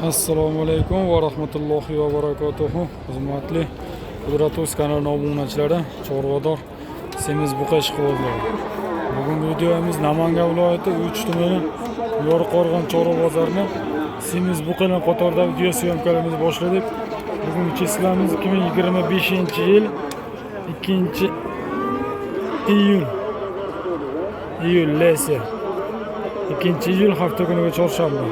Assalomu alaykum va rahmatullohi va barakatuhu. Hurmatli Qudratus kanali obunachilari, Chorvador Semiz Buqa ishqibozlari. Bugungi videomiz Namangan viloyati Uch tumani Yo'riqo'rg'on Chorva bozorini Semiz Buqalar qatorida video syomkalarimizni boshladik. Bugun kesimiz 2025-yil 2-iyul lesi. 2-iyul hafta kuniga chorshanba.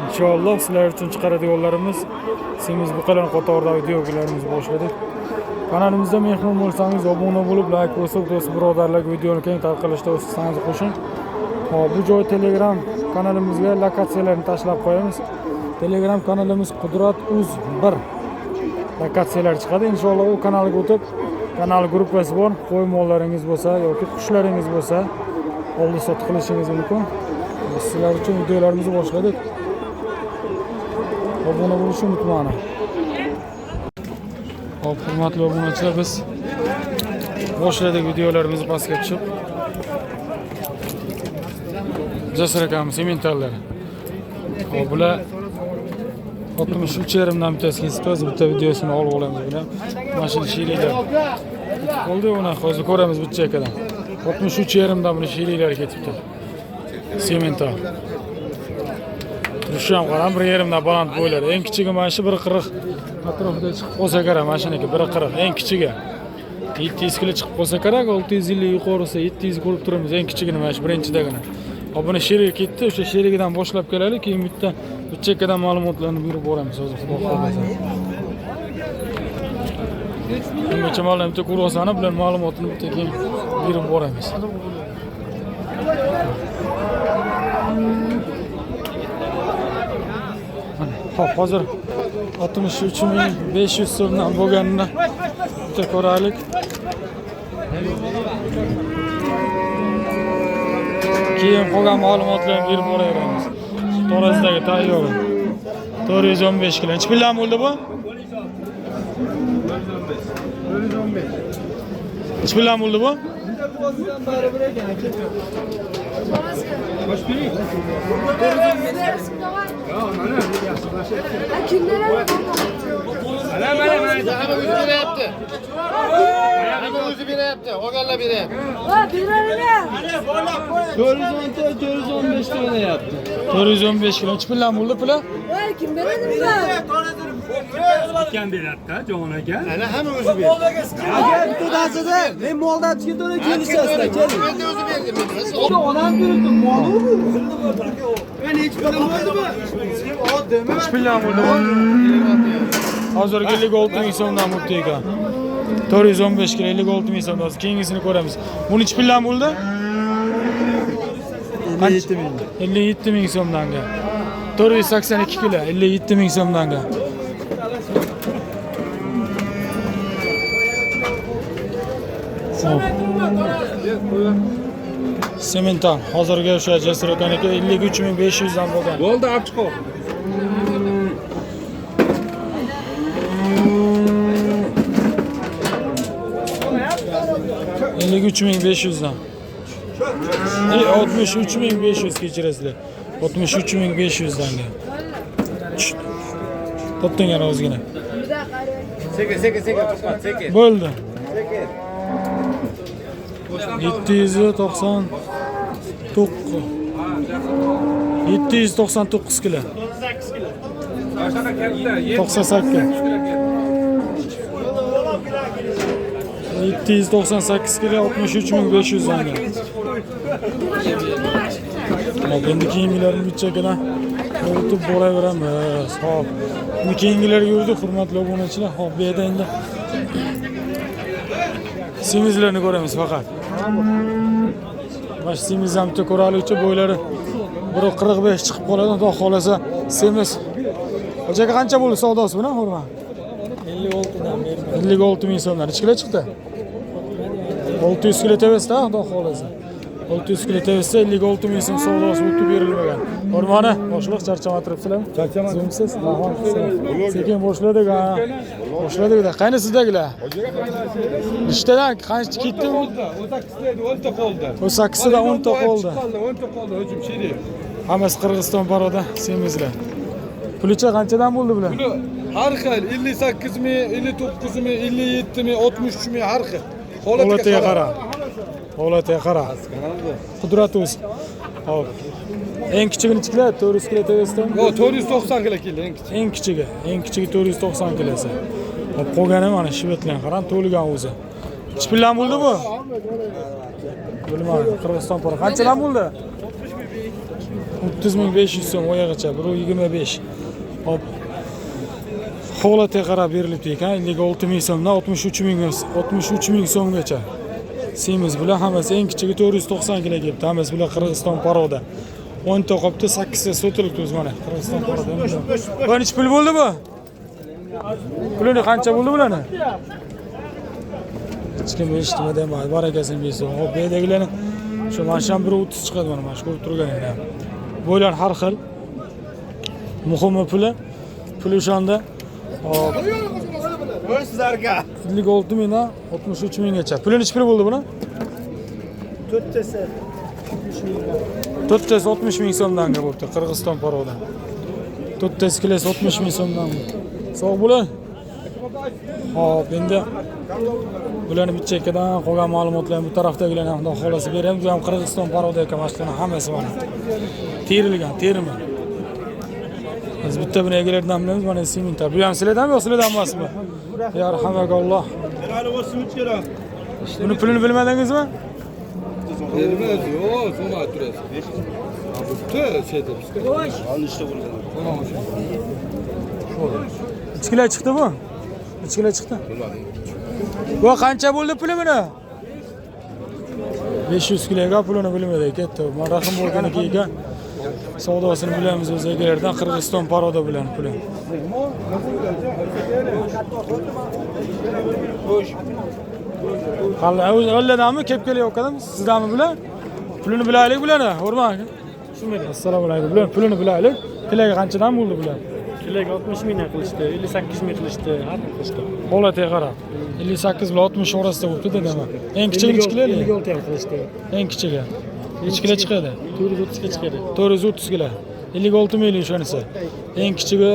İnşallah sizler için chiqaradiganlarimiz Semiz Buqalar qatorida videolarimizni boshladik. Kanalimizda mehmon bo'lsangiz, obuna bo'lib, like bosib, do'st birodarlarga videoni keng tarqalishda o'z hissangizni qo'shing. Bu joy Telegram kanalimizga lokatsiyalarni tashlab qo'yamiz. Telegram kanalimiz Qudrat Uz 1 lokatsiyalar chiqadi. Inshaalloh u kanalga o'tib, kanal gruppasi bor. Qo'y mollaringiz bo'lsa yoki qushlaringiz bo'lsa, oldi sotib qilishingiz mumkin. Sizlar uchun videolarimizni boshladik. Obuna bo'lishni unutmanglar. Hop, hurmatli obunachilar, biz boshladik videolarimizni pastga tushib. Jasur akamiz sementalari. Hop, bular 63 yerimdan bittasi kesib, bitta videosini olib olamiz bular. Mana shu shiriylar. Qoldi uni hozir ko'ramiz bitta chekadan. 63 yerimdan buni shiriylar ketibdi. Semental. Turishim qaram, bir yerimdan baland bo'ylari. Eng kichigi mana shu 1.40 atrofida chiqib qolsa kerak, mana shuniki 1.40 eng kichigi. 700 kilo chiqib qolsa kerak, 650 yuqorisi 700 ko'rib turamiz, eng kichigini mana shu birinchidagina. Hop, buni sheriga ketdi, o'sha sherigidan boshlab kelaylik, keyin bitta chekkadan ma'lumotlarni berib boramiz hozir xudo xolasa. Bungacha ma'lum bitta kurosani bilan ma'lumotni bitta keyin berib boramiz. Hop, hozir 63.500 so'mdan bo'lganini bitta ko'raylik. Keyin qolgan ma'lumotlarni berib boraveramiz. To'rasidagi tayyor 415 kilo. Necha puldan bo'ldi bu? 415. Necha puldan bo'ldi bu? yaptı. 415 kilo. Necha puldan bo'ldi pula? Kim beradi bizga? Kim beradi-da, Jon aka? Ana hamma o'zi berdi. Agar tudasida men moldan chiqib kelishasizlar, keling. Men o'zi berdim. Onam berdi, molni u. Men hech pulum bo'ldimi? Necha puldan bo'ldi bu? Hozirgi 56 ming so'mdan bo'ldi ekan. 415 kilo 56 ming so'm. Keyingisini ko'ramiz. Bu necha puldan bo'ldi? 57 ming. 57 ming so'mdanga. 482 kilo 57 ming so'mdanga. Semental hozirga o'sha Jasur akaniki 53.500 dan bo'lgan. Bo'ldi, olib chiqib. $53.500'dan. 63.500 kechirasizlar. 63.500'dan. Topding yana o'zgina. Seka. Bo'ldi. 799 kilo. 98. 798 kilo 63.500 dan. Endi keyingilarni bichakadan o'tib boraveramiz. Xo'p. Endi keyingilarga yurdi, hurmatli obunachilar. Xo'p, bu yerda endi semizlarni ko'ramiz faqat. Mana semizdan bitta ko'raylikchi, bo'ylari 1.45 chiqib qoladi, xudo xolasa semiz. Ho'jaga qancha bo'ldi savdosi bilan, hurmat? 56 dan berdim. 56 ming so'mdan. Necha kilo chiqdi? 600 kilo tevasida, xudo xolasa. 600 kilo tevasida 56 ming so'm savdosi o'tib berilmagan. Hurmani, boshliq charchamay turibsizlarmi? Zo'msiz? Sekin boshladik, ha. Boshladik-da. Qayni sizdagilar? Ishtadan qancha ketdi? 18 ta qoldi. 18 da 10 ta qoldi. 10 ta qoldi, hujum shiri. Hammasi Qirg'iziston paroda semizlar. Pulicha qanchadan bo'ldi bular? Buni har xil 58 ming, 59 ming, 57 ming, 63 ming har xil. Holatiga qara. Holatiga qara. Qudrat o'zi. Hop. Eng kichigini chiqlar 400 kg tevasdan. Yo 490 kg keldi eng kichik. Eng kichigi. Eng kichigi 490 kilosi. Hop, qolgani mana shvetlan qarang, to'lgan o'zi. Chipillan bo'ldi bu? Bilmadim. Qirg'iziston pora. Qanchadan bo'ldi? 30.500 so'm oyog'icha, 125. Hop. Holatiga qarab berilibdi ekan. 56.000 so'mdan 63.000 so'mgacha. Semiz bular hammasi eng kichigi 490 kg kelibdi. Hammasi bular Qirg'iziston paroda. 10 ta qopda 8 ta sotilibdi o'zi mana. Qirg'iziston paroda. Bu necha pul bo'ldi bu? Pulini qancha bo'ldi bularni? Hech kim eshitmadi ham. Barakasini bersin. Hop, bu yerdagilarni shu masham 130 chiqadi mana, mana shu ko'rib turganingiz. Bo'lar har xil. Muhimi puli. Pul o'shanda. Hop. Sizlarga 56 mingdan 63 minggacha. Pulini necha pul bo'ldi buni? 460 ming so'mdan bo'libdi Qirg'iziston paroda. 4 kilosi 60 ming so'mdan. Sog' bo'ling. Hop, endi bularni bitta chekkadan qolgan ma'lumotlarni bu tarafdagilarni ham xolasi beramiz. Bu ham Qirg'iziston paroda ekan, mashqlarning hammasi mana. Terilgan, terimi. Biz bitta buni egalaridan bilamiz, mana siminta. Bu ham sizlardanmi, yo'q sizlardan emasmi? Ya rahmakalloh. Buni pulini bilmadingizmi? Bilmez yo, so'ma turasiz. Bitta şeyda bizga. Olishda bo'lgan. Ichkilar chiqdi bu? Ichkilar chiqdi. Bu qancha bo'ldi puli buni? 500 kiloga pulini bilmaydi, ketdi. Men rahim bo'lganiga ekan. Savdosini bilamiz o'z egalaridan Qirg'iziston paroda bilan puli. Qalla o'zladanmi kelib kelayotganmiz? Sizdanmi bular? Pulini bilaylik bularni, o'rmon. Assalomu alaykum. Bular pulini bilaylik. Kiloga qanchadan bo'ldi bular? Kiloga 60 mingdan qilishdi, 58 ming qilishdi, har xil qilishdi. Holatiga qarab. 58 bilan 60 orasida bo'libdi dedim. Eng kichigi kilolar? 56 ham qilishdi. Eng kichigi. Necha kilo chiqadi? 430 ga chiqadi. 430 kilo. 56 ming shunisi. Eng kichigi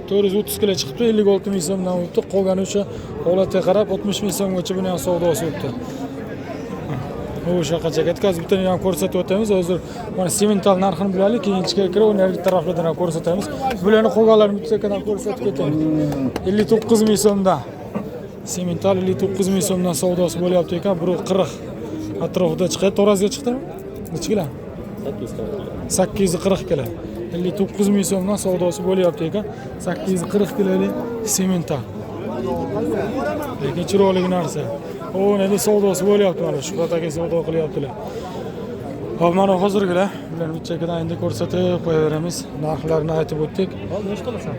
430 kilo chiqibdi, 56 ming so'mdan o'tdi. Qolgani o'sha holatiga qarab 60 ming so'mgacha buni ham savdosi o'tdi. O'sha qancha ketkazib bittani ham ko'rsatib o'tamiz. Hozir mana semental narxini bilaylik, keyin ichkariga kirib narigi taraflardan ham ko'rsatamiz. Bularni qolganlarini bittadan ko'rsatib ketamiz. 59 ming so'mdan. Semental 59 ming so'mdan savdosi bo'lyapti ekan, 140 atrofida chiqadi. To'razga chiqdimi? Necha kilo? 840 kilo. 59 ming so'mdan savdosi bo'lyapti ekan. 840 kilolik semental. Lekin chiroyli narsa. O, endi savdosi bo'lyapti mana Shuhrat aka savdo qilyaptilar. Hop, mana hozirgilar bularni bittadan endi ko'rsatib qo'yaveramiz. Narxlarini aytib o'tdik. Hop, nech qilasan?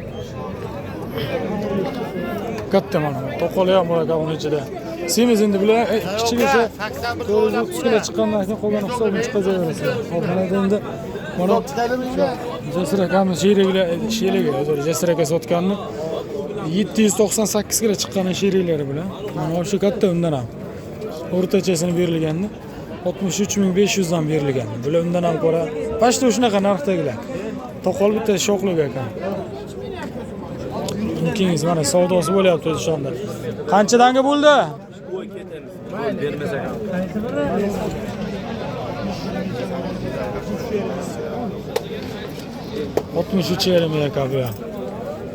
Katta mana to'qol ham bor ekan uning ichida. Semiz endi bular kichigisi 430 kilo chiqqandan keyin qolgan hisobini chiqazaverasizlar. Hop, mana endi mana Jasir akamiz she'riga, Jasir aka sotganni 798 kilo chiqqan sheriklari bilan. Mana shu katta undan ham. O'rtachasini berilganda 63500 dan berilgan. Bular undan ham ko'ra pashto shunaqa narxdagilar. To'qol bitta shoqlik ekan. Ikkingiz mana savdosi bo'lyapti o'shanda. Qanchadanga bo'ldi? Bermasak ham. 63,5 ming ekan bu ham.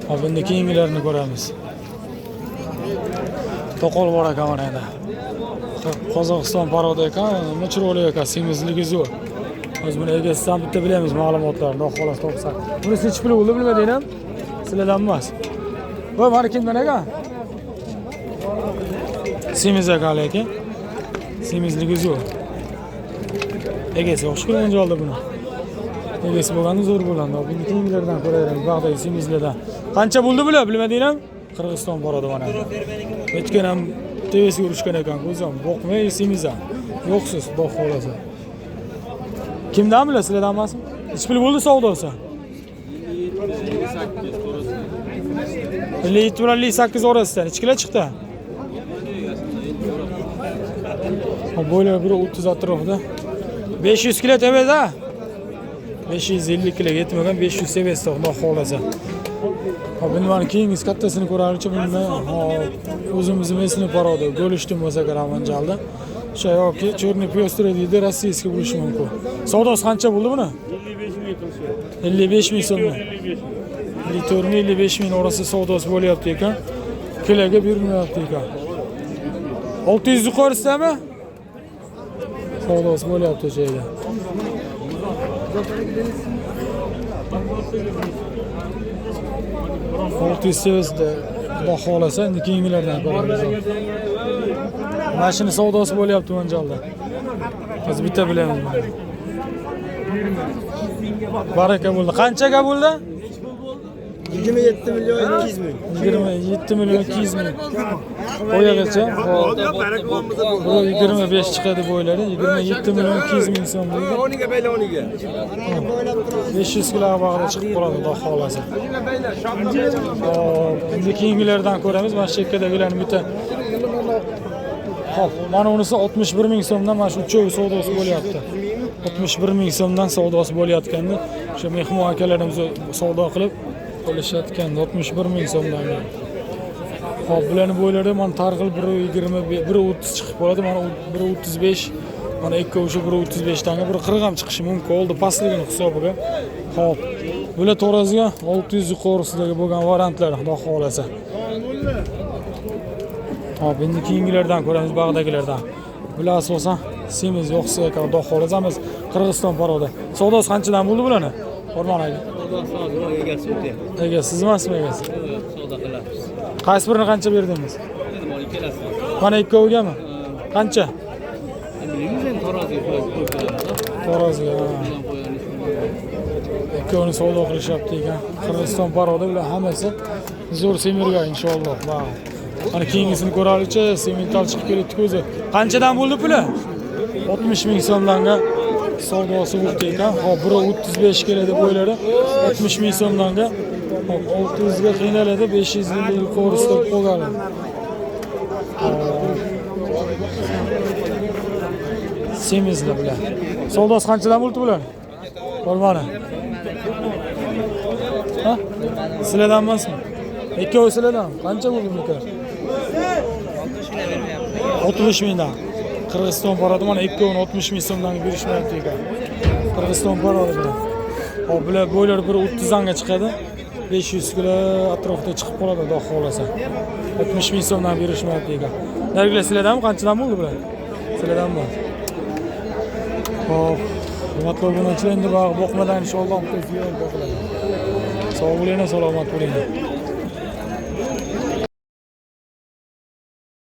Hop, endi keyingilarini ko'ramiz. To'qol bor ekan mana endi. Qozog'iston paroda ekan, chiroyli ekan, semizligi zo'r. Biz buni egasidan bitta bilamiz ma'lumotlarni, xolos topsak. Bunisi necha pul bo'ldi bilmadingmi? Sizlardan emas. Bu mana kimdan ekan? Semiz ekan lekin. Semizligi zo'r. Egasi yaxshi ko'rgan jolda buni. Egasi bo'lganda zo'r bo'ladi. Buni keyingilardan ko'raveramiz, bag'dagi semizlardan. Qancha bo'ldi bular bilmadingmi? Qirg'iziston boradi mana. O'tgan ham tevesiga urishgan ekan, ko'zim boqmay semiz ham. Yo'qsiz, xudo xolasa. Kimdan bilasiz, sizlardan emasmi? Necha pul bo'ldi savdosi? 58 orasidan. Necha kilo chiqdi? Bo'ylar 130 atrofida. 500 kilo tebeda. 550 kg yetmagan 500 seviyasida xudo xohlasa. Hop, buni keyingi kattasini ko'rarlicha buni o'zimizni mesni paroda go'lishdim bo'lsa kerak manjalda. O'sha yoki черный пёстрый deydi, rossiyskiy bo'lishi mumkin. Savdosi qancha bo'ldi buni? 55 ming so'm. 54 ming 55 ming orasida savdosi bo'lyapti ekan. Kiloga bermayapti ekan. 600 yuqorisidami? Savdosi bo'lyapti o'sha yerda. Seviyasida xudo xohlasa endi keyingilardan ko'ramiz. Mashina savdosi bo'lyapti manjalda. Biz bitta bilamiz. Baraka bo'ldi. Qanchaga bo'ldi? 27 milyon 200 ming. 27 milyon 200 ming. Qo'yagacha. Bu 25 chiqadi bo'ylari. 27 milyon 200 ming so'm deydi. 10ga bayla 10ga. 500 kg bag'da chiqib qoladi xudo xohlasa. Endi keyingilardan ko'ramiz. Mana shu chekkadagilarni bitta. Hop, mana unisi 61 ming so'mdan mana shu uchovi savdosi bo'lyapti. 61 ming so'mdan savdosi bo'layotganda, o'sha mehmon akalarimiz savdo qilib qolishayotganda 61 ming so'mdan. Hop, bularning bo'ylari mana targ'il 120, 130 chiqib qoladi. Mana 135, mana ikki o'sha 135 tanga 140 ham chiqishi mumkin. Oldi pastligini hisobiga. Hop, bular to'g'risiga 600 yuqorisidagi bo'lgan variantlar, xudo xolasa. Hop, endi keyingilardan ko'ramiz, bag'dagilardan. Bular asosan semiz yo'qsa ekan, xudo xolasa biz Qirg'iziston paroda. Savdosi qanchadan bo'ldi bularni? O'rmon aka. Egasi o'tyapti. Egasi siz emasmi egasi? Savdo qilamiz. Qaysi birini qancha berdingiz? Mana ikkovigami? Qancha? Taroziga. Ikkovini savdo qilishyapti ekan. Qirg'iziston paroda bular hammasi zo'r semirga inshaalloh. Mana keyingisini ko'raylikchi, semental chiqib kelayotdi o'zi. Qanchadan bo'ldi puli? 60 ming so'mdanga savdosi bo'ldi ekan. Hop, 135 keladi bo'ylari. 60 ming so'mdanga. Hop, 600 ga qiynaladi, 550 yuqorisida qolgan. Semizlar bular. Savdosi qanchadan bo'ldi bular? Bo'lmadi. Ha? Sizlardan emasmi? Ikkovi sizlardan. Qancha bo'ldi bular? 60 mingdan. Qirg'iziston paroda mana ikkovini 60 ming so'mdan berishmayapti ekan. Qirg'iziston paroda bilan. Hop, bular bo'ylar 130 ga chiqadi. 500 kg atrofida chiqib qoladi, xudo xolasa. 60 ming so'mdan berishmayapti ekan. Nargilar sizlardanmi? Qanchadan bo'ldi bular? Sizlardanmi? Hop, hurmatli obunachilar, endi boqmadan inshaalloh ziyorat boqiladi. Sog' bo'linglar, salomat bo'linglar.